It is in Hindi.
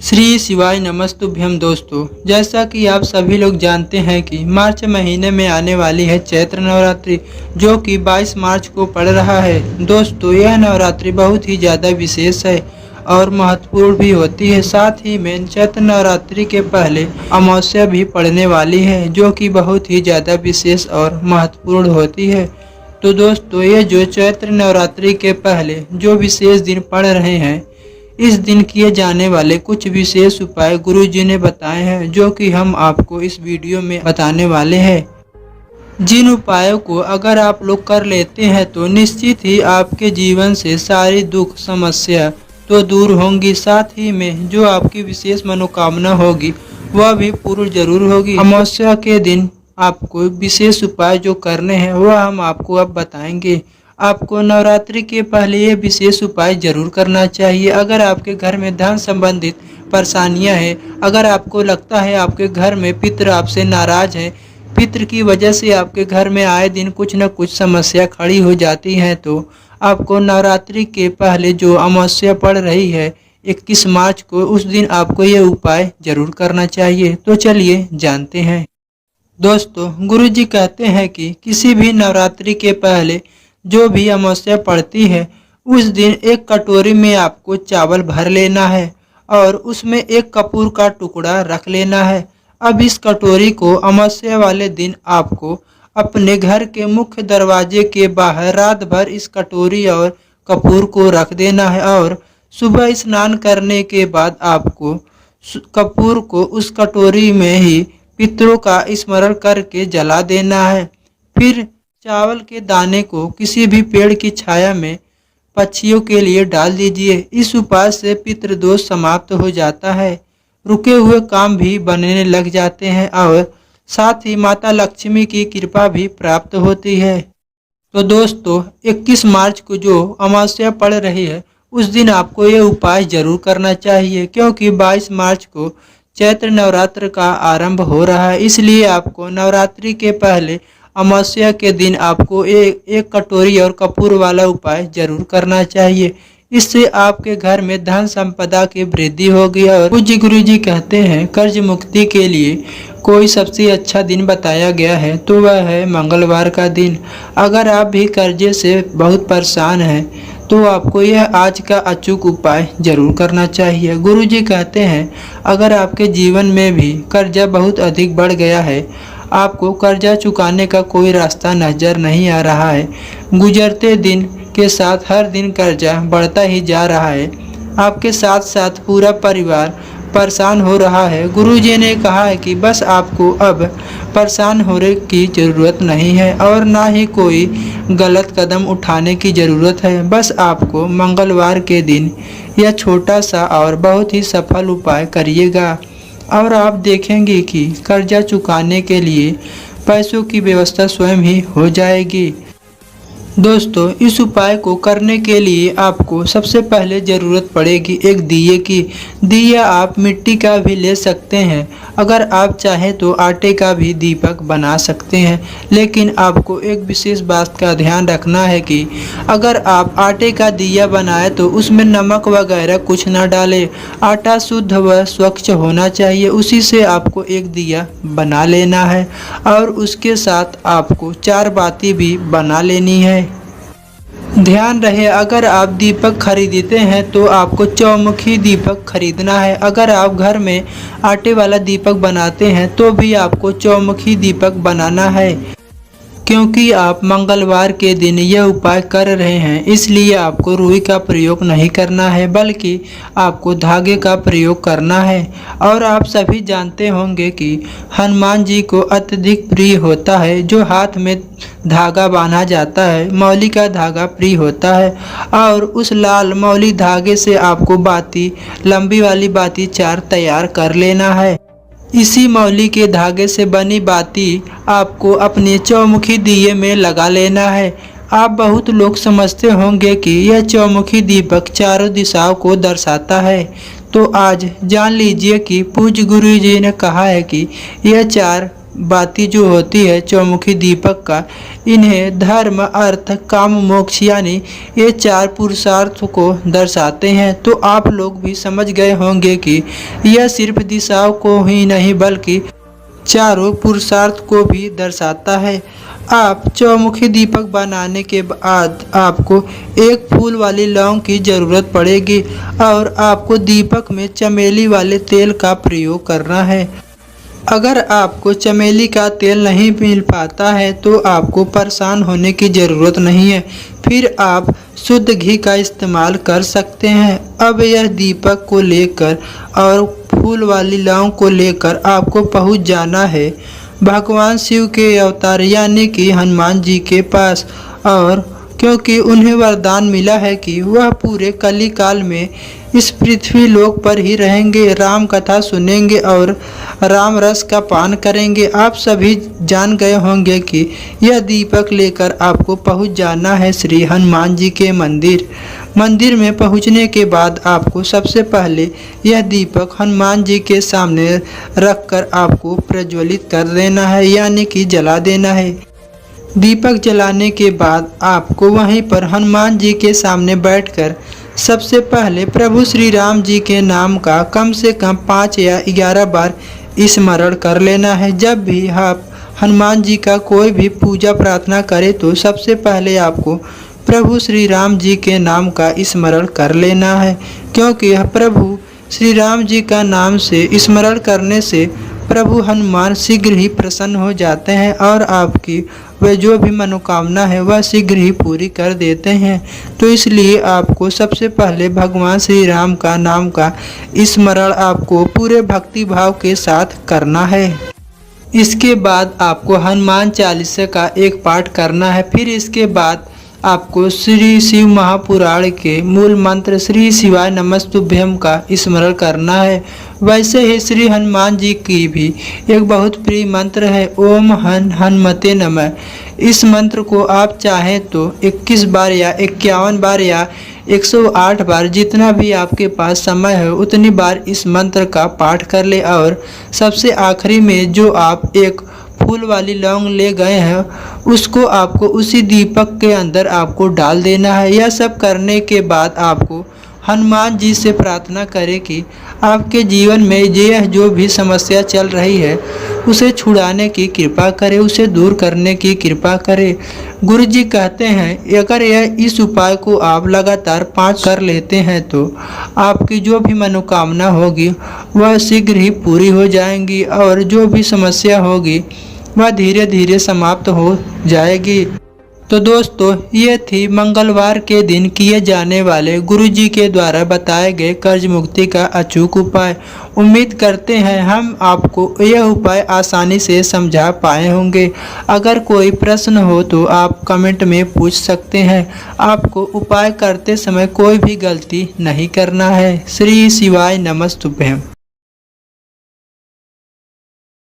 श्री शिवाय नमस्तुभ्यम दोस्तों, जैसा कि आप सभी लोग जानते हैं कि मार्च महीने में आने वाली है चैत्र नवरात्रि, जो कि 22 मार्च को पड़ रहा है। दोस्तों, यह नवरात्रि बहुत ही ज़्यादा विशेष है और महत्वपूर्ण भी होती है। साथ ही में चैत्र नवरात्रि के पहले अमावस्या भी पड़ने वाली है, जो कि बहुत ही ज़्यादा विशेष और महत्वपूर्ण होती है। तो दोस्तों, ये जो चैत्र नवरात्रि के पहले जो विशेष दिन पड़ रहे हैं, इस दिन किए जाने वाले कुछ विशेष उपाय गुरुजी ने बताए हैं, जो कि हम आपको इस वीडियो में बताने वाले हैं। जिन उपायों को अगर आप लोग कर लेते हैं तो निश्चित ही आपके जीवन से सारी दुख समस्या तो दूर होंगी। साथ ही में जो आपकी विशेष मनोकामना होगी वह भी पूर्ण जरूर होगी। अमावस्या के दिन आपको विशेष उपाय जो करने हैं वह हम आपको अब बताएंगे। आपको नवरात्रि के पहले ये विशेष उपाय जरूर करना चाहिए। अगर आपके घर में धन संबंधित परेशानियां हैं, अगर आपको लगता है आपके घर में पितृ आपसे नाराज है, पितृ की वजह से आपके घर में आए दिन कुछ न कुछ समस्या खड़ी हो जाती है, तो आपको नवरात्रि के पहले जो अमावस्या पड़ रही है 21 मार्च को, उस दिन आपको ये उपाय जरूर करना चाहिए। तो चलिए जानते हैं। दोस्तों, गुरुजी कहते हैं कि किसी भी नवरात्रि के पहले जो भी अमावस्या पड़ती है उस दिन एक कटोरी में आपको चावल भर लेना है और उसमें एक कपूर का टुकड़ा रख लेना है। अब इस कटोरी को अमावस्या वाले दिन आपको अपने घर के मुख्य दरवाजे के बाहर रात भर इस कटोरी और कपूर को रख देना है और सुबह स्नान करने के बाद आपको कपूर को उस कटोरी में ही पितरों का स्मरण करके जला देना है। फिर चावल के दाने को किसी भी पेड़ की छाया में पक्षियों के लिए डाल दीजिए। इस उपाय से पितृदोष समाप्त हो जाता है, रुके हुए काम भी बनने लग जाते हैं और साथ ही माता लक्ष्मी की कृपा भी प्राप्त होती है। तो दोस्तों, 21 मार्च को जो अमावस्या पड़ रही है उस दिन आपको ये उपाय जरूर करना चाहिए, क्योंकि 22 मार्च को चैत्र नवरात्र का आरंभ हो रहा है। इसलिए आपको नवरात्रि के पहले अमावस्या के दिन आपको एक कटोरी और कपूर वाला उपाय जरूर करना चाहिए। इससे आपके घर में धन संपदा की वृद्धि होगी। और पूज्य गुरुजी कहते हैं, कर्ज मुक्ति के लिए कोई सबसे अच्छा दिन बताया गया है तो वह है मंगलवार का दिन। अगर आप भी कर्जे से बहुत परेशान हैं तो आपको यह आज का अचूक उपाय जरूर करना चाहिए। गुरुजी कहते हैं, अगर आपके जीवन में भी कर्जा बहुत अधिक बढ़ गया है, आपको कर्जा चुकाने का कोई रास्ता नजर नहीं आ रहा है, गुजरते दिन के साथ हर दिन कर्जा बढ़ता ही जा रहा है, आपके साथ साथ पूरा परिवार परेशान हो रहा है, गुरुजी ने कहा है कि बस आपको अब परेशान होने की ज़रूरत नहीं है और ना ही कोई गलत कदम उठाने की ज़रूरत है। बस आपको मंगलवार के दिन यह छोटा सा और बहुत ही सफल उपाय करिएगा और आप देखेंगे कि कर्जा चुकाने के लिए पैसों की व्यवस्था स्वयं ही हो जाएगी। दोस्तों, इस उपाय को करने के लिए आपको सबसे पहले ज़रूरत पड़ेगी एक दिए की। दिया आप मिट्टी का भी ले सकते हैं, अगर आप चाहें तो आटे का भी दीपक बना सकते हैं, लेकिन आपको एक विशेष बात का ध्यान रखना है कि अगर आप आटे का दिया बनाएं तो उसमें नमक वगैरह कुछ ना डालें। आटा शुद्ध व स्वच्छ होना चाहिए, उसी से आपको एक दिया बना लेना है और उसके साथ आपको 4 बाती भी बना लेनी है। ध्यान रहे, अगर आप दीपक खरीदते हैं तो आपको चौमुखी दीपक खरीदना है। अगर आप घर में आटे वाला दीपक बनाते हैं तो भी आपको चौमुखी दीपक बनाना है, क्योंकि आप मंगलवार के दिन यह उपाय कर रहे हैं, इसलिए आपको रुई का प्रयोग नहीं करना है बल्कि आपको धागे का प्रयोग करना है। और आप सभी जानते होंगे कि हनुमान जी को अत्यधिक प्रिय होता है जो हाथ में धागा बांधा जाता है, मौली का धागा प्रिय होता है और उस लाल मौली धागे से आपको बाती, लंबी वाली बाती 4 तैयार कर लेना है। इसी मौली के धागे से बनी बाती आपको अपने चौमुखी दिए में लगा लेना है। आप बहुत लोग समझते होंगे कि यह चौमुखी दीपक चारों दिशाओं को दर्शाता है, तो आज जान लीजिए कि पूज्य गुरु जी ने कहा है कि यह 4 बाती जो होती है चौमुखी दीपक का, इन्हें धर्म अर्थ काम मोक्ष यानी ये 4 पुरुषार्थ को दर्शाते हैं। तो आप लोग भी समझ गए होंगे कि यह सिर्फ दिशाओं को ही नहीं बल्कि चारों पुरुषार्थ को भी दर्शाता है। आप चौमुखी दीपक बनाने के बाद आपको एक फूल वाली लौंग की ज़रूरत पड़ेगी और आपको दीपक में चमेली वाले तेल का प्रयोग करना है। अगर आपको चमेली का तेल नहीं मिल पाता है तो आपको परेशान होने की ज़रूरत नहीं है, फिर आप शुद्ध घी का इस्तेमाल कर सकते हैं। अब यह दीपक को लेकर और फूल वाली लौंग को लेकर आपको पहुंच जाना है भगवान शिव के अवतार यानी कि हनुमान जी के पास, और क्योंकि उन्हें वरदान मिला है कि वह पूरे कली काल में इस पृथ्वी लोक पर ही रहेंगे, राम कथा सुनेंगे और राम रस का पान करेंगे। आप सभी जान गए होंगे कि यह दीपक लेकर आपको पहुंच जाना है श्री हनुमान जी के मंदिर। मंदिर में पहुंचने के बाद आपको सबसे पहले यह दीपक हनुमान जी के सामने रखकर आपको प्रज्वलित कर देना है यानी कि जला देना है। दीपक जलाने के बाद आपको वहीं पर हनुमान जी के सामने बैठकर सबसे पहले प्रभु श्री राम जी के नाम का कम से कम 5 या 11 बार स्मरण कर लेना है। जब भी आप हनुमान जी का कोई भी पूजा प्रार्थना करें तो सबसे पहले आपको प्रभु श्री राम जी के नाम का स्मरण कर लेना है, क्योंकि प्रभु श्री राम जी का नाम से स्मरण करने से प्रभु हनुमान शीघ्र ही प्रसन्न हो जाते हैं और आपकी वह जो भी मनोकामना है वह शीघ्र ही पूरी कर देते हैं। तो इसलिए आपको सबसे पहले भगवान श्री राम का नाम का स्मरण आपको पूरे भक्ति भाव के साथ करना है। इसके बाद आपको हनुमान चालीसा का एक पाठ करना है। फिर इसके बाद आपको श्री शिव महापुराण के मूल मंत्र श्री शिवाय नमस्तुभ्यम का स्मरण करना है। वैसे ही श्री हनुमान जी की भी एक बहुत प्रिय मंत्र है ओम हनुमते नमः। इस मंत्र को आप चाहें तो 21 बार या 51 बार या 108 बार जितना भी आपके पास समय है उतनी बार इस मंत्र का पाठ कर ले, और सबसे आखिरी में जो आप एक फूल वाली लौंग ले गए हैं उसको आपको उसी दीपक के अंदर आपको डाल देना है। यह सब करने के बाद आपको हनुमान जी से प्रार्थना करें कि आपके जीवन में यह जो भी समस्या चल रही है उसे छुड़ाने की कृपा करें, उसे दूर करने की कृपा करें। गुरु जी कहते हैं अगर इस उपाय को आप लगातार 5 कर लेते हैं तो आपकी जो भी मनोकामना होगी वह शीघ्र ही पूरी हो जाएंगी और जो भी समस्या होगी वह धीरे धीरे समाप्त हो जाएगी। तो दोस्तों ये थी मंगलवार के दिन किए जाने वाले गुरु जी के द्वारा बताए गए कर्ज मुक्ति का अचूक उपाय। उम्मीद करते हैं हम आपको यह उपाय आसानी से समझा पाए होंगे। अगर कोई प्रश्न हो तो आप कमेंट में पूछ सकते हैं। आपको उपाय करते समय कोई भी गलती नहीं करना है। श्री शिवाय नमस्तुभ्यम।